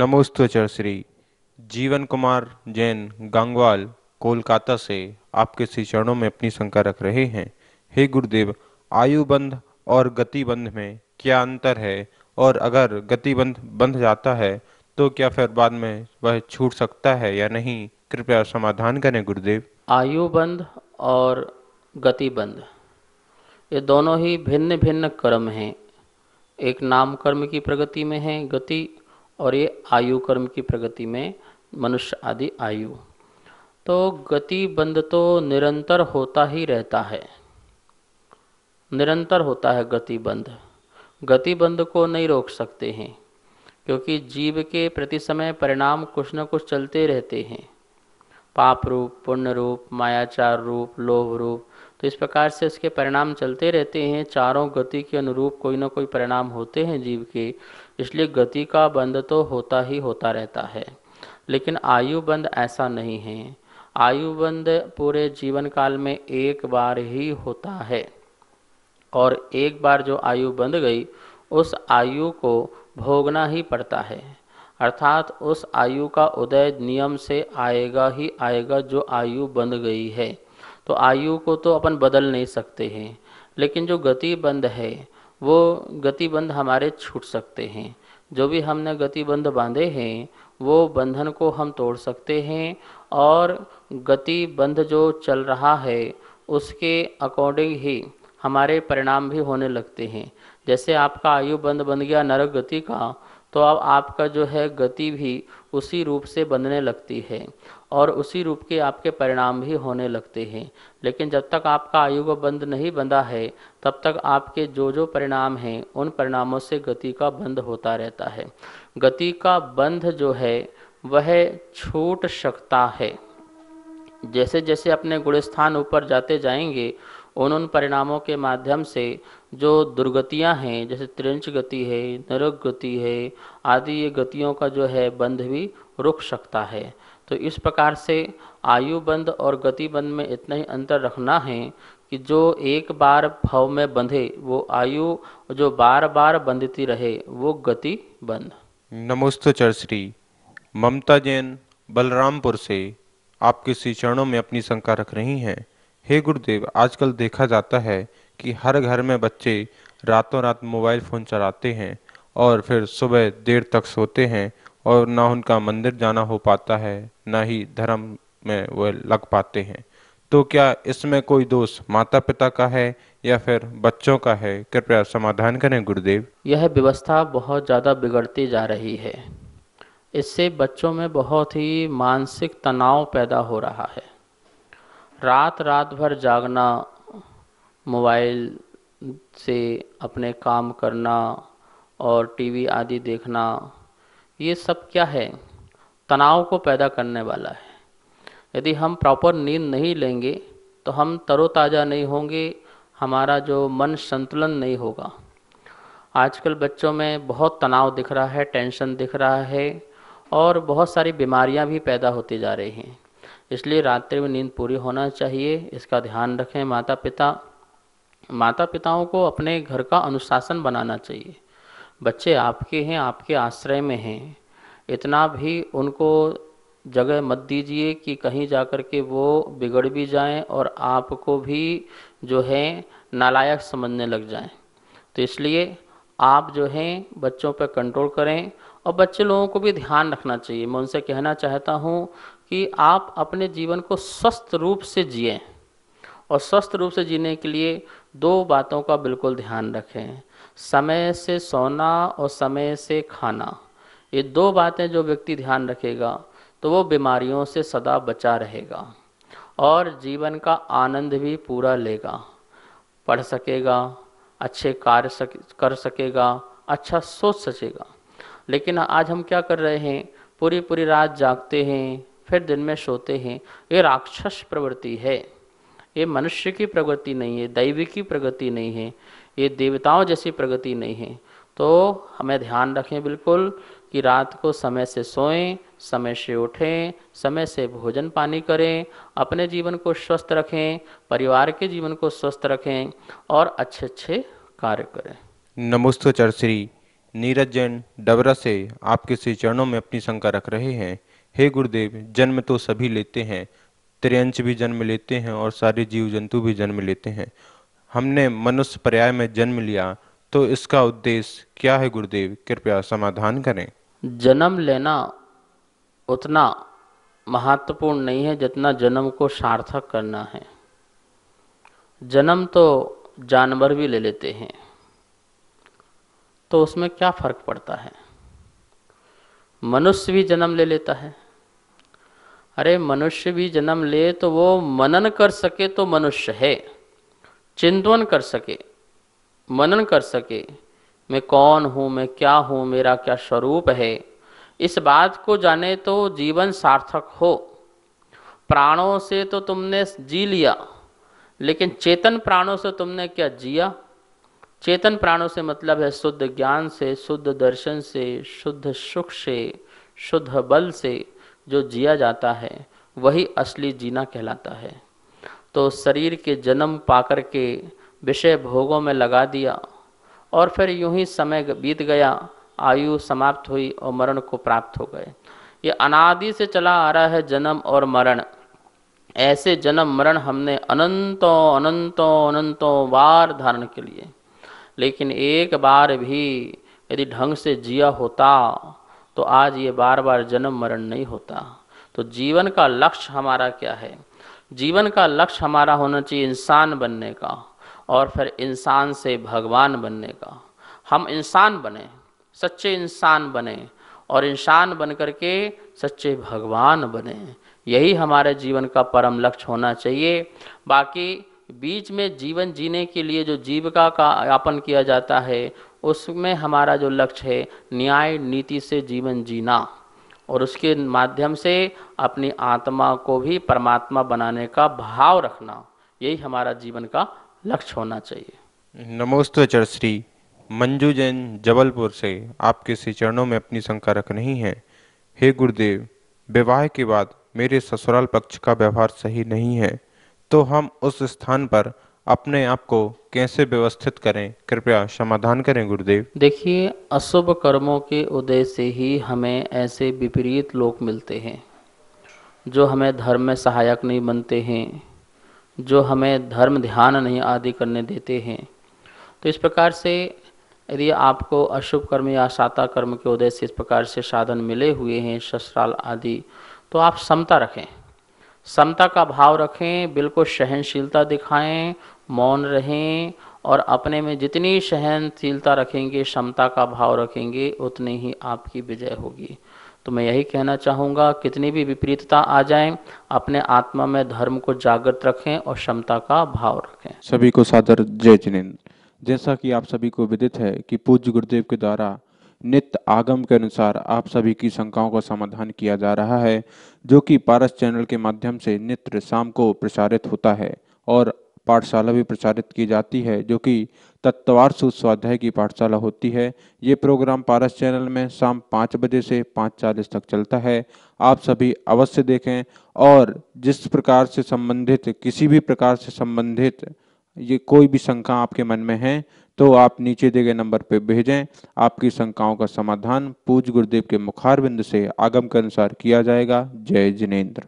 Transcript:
नमोस्तुचर श्री जीवन कुमार जैन गंगवाल कोलकाता से आपके श्री चरणों में अपनी शंका रख रहे हैं। हे गुरुदेव, आयु बंध और गति बंध में क्या अंतर है? और अगर गति बंध बंध जाता है तो क्या फिर बाद में वह छूट सकता है या नहीं? कृपया समाधान करें गुरुदेव। आयुबंध और गतिबंध ये दोनों ही भिन्न भिन्न कर्म हैं। एक नाम कर्म की प्रगति में है गति, और ये आयु कर्म की प्रगति में मनुष्य आदि आयु। तो गति बंध तो निरंतर होता ही रहता है, निरंतर होता है गति बंध। गति बंध को नहीं रोक सकते हैं, क्योंकि जीव के प्रति समय परिणाम कुछ न कुछ चलते रहते हैं। पाप रूप, पुण्य रूप, मायाचार रूप, लोभ रूप, तो इस प्रकार से इसके परिणाम चलते रहते हैं। चारों गति के अनुरूप कोई ना कोई परिणाम होते हैं जीव के, इसलिए गति का बंध तो होता ही होता रहता है। लेकिन आयु बंध ऐसा नहीं है। आयु बंध पूरे जीवन काल में एक बार ही होता है, और एक बार जो आयु बंध गई उस आयु को भोगना ही पड़ता है। अर्थात उस आयु का उदय नियम से आएगा ही आएगा जो आयु बंध गई है। तो आयु को तो अपन बदल नहीं सकते हैं, लेकिन जो गति बंध है वो गति बंध हमारे छूट सकते हैं। जो भी हमने गति बंध बांधे हैं वो बंधन को हम तोड़ सकते हैं, और गति बंध जो चल रहा है उसके अकॉर्डिंग ही हमारे परिणाम भी होने लगते हैं। जैसे आपका आयु बंध बन गया नरक गति का, तो अब आपका जो है गति भी उसी रूप से बंधने लगती है, और उसी रूप के आपके परिणाम भी होने लगते हैं। लेकिन जब तक आपका आयु का बंध नहीं बंधा है तब तक आपके जो जो परिणाम हैं उन परिणामों से गति का बंध होता रहता है। गति का बंध जो है वह छूट सकता है। जैसे जैसे अपने गुणस्थान ऊपर जाते जाएंगे उन परिणामों के माध्यम से जो दुर्गतियां हैं, जैसे त्रिंच गति है, नरक गति है आदि, ये गतियों का जो है बंध भी रुक सकता है। तो इस प्रकार से आयु बंध और गति बंध में इतना ही अंतर रखना है कि जो एक बार भाव में बंधे वो आयु, जो बार बार बंधती रहे वो गति बंध। नमोस्तुचर श्री ममता जैन बलरामपुर से आपके श्री चरणों में अपनी शंका रख रही हैं। हे गुरुदेव, आजकल देखा जाता है कि हर घर में बच्चे रातों रात मोबाइल फ़ोन चलाते हैं और फिर सुबह देर तक सोते हैं, और ना उनका मंदिर जाना हो पाता है ना ही धर्म में वो लग पाते हैं। तो क्या इसमें कोई दोष माता पिता का है या फिर बच्चों का है? कृपया समाधान करें गुरुदेव। यह व्यवस्था बहुत ज़्यादा बिगड़ती जा रही है। इससे बच्चों में बहुत ही मानसिक तनाव पैदा हो रहा है। रात रात भर जागना, मोबाइल से अपने काम करना और टीवी आदि देखना, ये सब क्या है? तनाव को पैदा करने वाला है। यदि हम प्रॉपर नींद नहीं लेंगे तो हम तरोताज़ा नहीं होंगे, हमारा जो मन संतुलन नहीं होगा। आजकल बच्चों में बहुत तनाव दिख रहा है, टेंशन दिख रहा है, और बहुत सारी बीमारियां भी पैदा होती जा रही हैं। इसलिए रात्रि में नींद पूरी होना चाहिए, इसका ध्यान रखें माता पिता। माता पिताओं को अपने घर का अनुशासन बनाना चाहिए। बच्चे आपके हैं, आपके आश्रय में हैं, इतना भी उनको जगह मत दीजिए कि कहीं जाकर के वो बिगड़ भी जाएं और आपको भी जो है नालायक समझने लग जाएं। तो इसलिए आप जो हैं बच्चों पर कंट्रोल करें, और बच्चे लोगों को भी ध्यान रखना चाहिए। मैं उनसे कहना चाहता हूँ कि आप अपने जीवन को स्वस्थ रूप से जिएं, और स्वस्थ रूप से जीने के लिए दो बातों का बिल्कुल ध्यान रखें: समय से सोना और समय से खाना। ये दो बातें जो व्यक्ति ध्यान रखेगा तो वो बीमारियों से सदा बचा रहेगा, और जीवन का आनंद भी पूरा लेगा, पढ़ सकेगा, अच्छे कार्य कर सकेगा, अच्छा सोच सकेगा। लेकिन आज हम क्या कर रहे हैं? पूरी पूरी रात जागते हैं, फिर दिन में सोते हैं। ये राक्षस प्रवृत्ति है, ये मनुष्य की प्रगति नहीं है, दैवी की प्रगति नहीं है, ये देवताओं जैसी प्रगति नहीं है। तो हमें ध्यान रखें बिल्कुल कि रात को समय से सोएं, समय से उठें, समय से भोजन पानी करें, अपने जीवन को स्वस्थ रखें, परिवार के जीवन को स्वस्थ रखें, और अच्छे अच्छे कार्य करें। नमोस्तुचर श्री नीरज जैन डबरा से आपके श्री चरणों में अपनी शंका रख रहे हैं। हे गुरुदेव, जन्म तो सभी लेते हैं, त्रियंच भी जन्म लेते हैं और सारे जीव जंतु भी जन्म लेते हैं। हमने मनुष्य पर्याय में जन्म लिया, तो इसका उद्देश्य क्या है गुरुदेव? कृपया समाधान करें। जन्म लेना उतना महत्वपूर्ण नहीं है जितना जन्म को सार्थक करना है। जन्म तो जानवर भी ले लेते हैं, तो उसमें क्या फर्क पड़ता है? मनुष्य भी जन्म ले लेता है। अरे मनुष्य भी जन्म ले तो वो मनन कर सके तो मनुष्य है, चिंतन कर सके, मनन कर सके, मैं कौन हूँ, मैं क्या हूँ, मेरा क्या स्वरूप है, इस बात को जाने तो जीवन सार्थक हो। प्राणों से तो तुमने जी लिया, लेकिन चेतन प्राणों से तुमने क्या जिया? चेतन प्राणों से मतलब है शुद्ध ज्ञान से, शुद्ध दर्शन से, शुद्ध सुख से, शुद्ध बल से जो जिया जाता है वही असली जीना कहलाता है। तो शरीर के जन्म पाकर के विषय भोगों में लगा दिया और फिर यूं ही समय बीत गया, आयु समाप्त हुई और मरण को प्राप्त हो गए। ये अनादि से चला आ रहा है जन्म और मरण। ऐसे जन्म मरण हमने अनंतों अनंतों अनंतों बार धारण के लिए, लेकिन एक बार भी यदि ढंग से जिया होता तो आज ये बार बार जन्म मरण नहीं होता। तो जीवन का लक्ष्य हमारा क्या है? जीवन का लक्ष्य हमारा होना चाहिए इंसान बनने का, और फिर इंसान से भगवान बनने का। हम इंसान बने, सच्चे इंसान बने, और इंसान बन करके सच्चे भगवान बने। यही हमारे जीवन का परम लक्ष्य होना चाहिए। बाकी बीच में जीवन जीने के लिए जो जीविका का यापन किया जाता है, उसमें हमारा जो लक्ष्य है न्याय नीति से जीवन जीना, और उसके माध्यम से अपनी आत्मा को भी परमात्मा बनाने का भाव रखना। यही हमारा जीवन का लक्ष्य होना चाहिए। नमोस्तु श्री मंजू जैन जबलपुर से आपके श्री चरणों में अपनी शंका रख रही हैं। हे गुरुदेव, विवाह के बाद मेरे ससुराल पक्ष का व्यवहार सही नहीं है, तो हम उस स्थान पर अपने आप को कैसे व्यवस्थित करें? कृपया समाधान करें गुरुदेव। देखिए, अशुभ कर्मों के उदय से ही हमें ऐसे विपरीत लोग मिलते हैं जो हमें धर्म में सहायक नहीं बनते हैं, जो हमें धर्म ध्यान नहीं आदि करने देते हैं। तो इस प्रकार से यदि आपको अशुभ कर्म या साता कर्म के उदय से इस प्रकार से साधन मिले हुए हैं, ससुराल आदि, तो आप समता रखें, समता का भाव रखें, बिल्कुल सहनशीलता दिखाएं, मौन रहें, और अपने में जितनी सहनशीलता रखेंगे, क्षमता का भाव रखेंगे, उतनी ही आपकी विजय होगी। तो मैं यही कहना चाहूँगा, कितनी भी विपरीतता आ जाए, अपने आत्मा में धर्म को जागृत रखें और क्षमता का भाव रखें। सभी को सादर जय जिनेन्द्र। जैसा कि आप सभी को विदित है कि पूज्य गुरुदेव के द्वारा नित्य आगम के अनुसार आप सभी की शंकाओं का समाधान किया जा रहा है, जो कि पारस चैनल के माध्यम से नित्य शाम को प्रसारित होता है, और पाठशाला भी प्रचारित की जाती है, जो कि तत्वार स्वाध्याय की पाठशाला होती है। ये प्रोग्राम पारस चैनल में शाम 5 बजे से 5:40 तक चलता है। आप सभी अवश्य देखें, और जिस प्रकार से संबंधित, किसी भी प्रकार से संबंधित ये कोई भी शंका आपके मन में है, तो आप नीचे दिए गए नंबर पर भेजें। आपकी शंकाओं का समाधान पूज्य गुरुदेव के मुखारबिंद से आगम के अनुसार किया जाएगा। जय जिनेन्द्र।